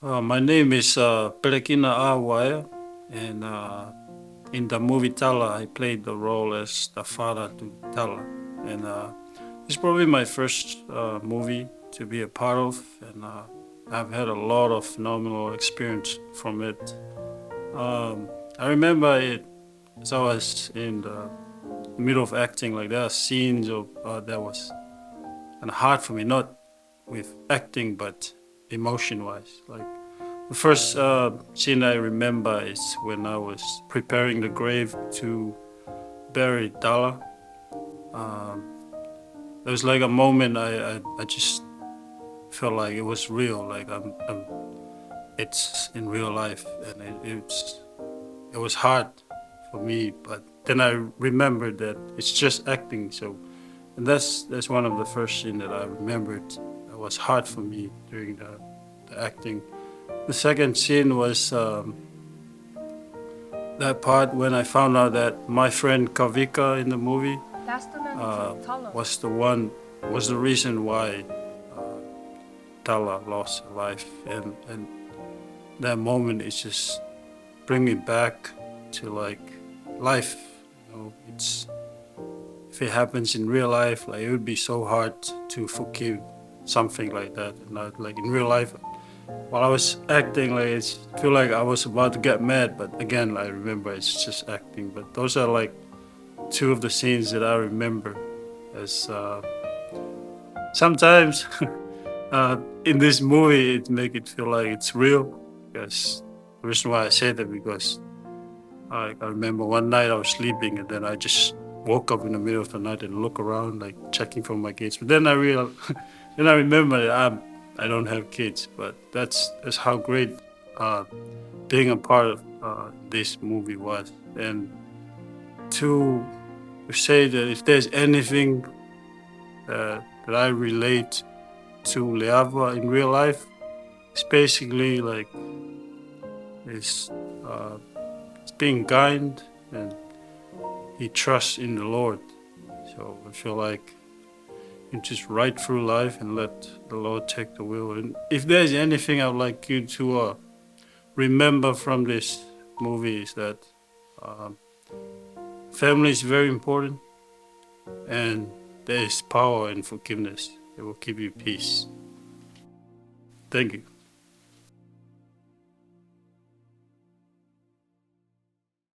My name is Kina Auaea, and in the movie TALA, I played the role as the father to TALA. And it's probably my first movie to be a part of, and I've had a lot of phenomenal experience from it. I remember it as I was in the middle of acting, like there are scenes of that was kind of hard for me, not with acting, but emotion-wise. Like the first scene I remember is when I was preparing the grave to bury TALA. Um, there was like a moment I just felt like it was real, like it's in real life, and it was hard for me. But then I remembered that it's just acting, so and that's one of the first scene that I remembered that was hard for me during the acting. The second scene was that part when I found out that my friend Kavika in the movie uh, was the one was the reason why uh, Tala lost her life, and that moment is just bring me back to like life. You know, it's if it happens in real life, like it would be so hard to forgive something like that, and not like in real life. While I was acting, like it's feel like I was about to get mad, but again, I remember it's just acting. But those are like two of the scenes that I remember. As sometimes in this movie, it make it feel like it's real. Because the reason why I say that because I remember one night I was sleeping and then I just woke up in the middle of the night and look around like checking for my kids. But then I real, then I remember that I don't have kids. But that's how great uh, being a part of this movie was. And to say that if there's anything that I relate to Leava in real life, it's basically like it's, uh, it's being kind and he trusts in the Lord. So I feel like you just ride through life and let the Lord take the wheel. And if there's anything I'd like you to remember from this movie is that um, family is very important and there is power in forgiveness. It will give you peace. Thank you.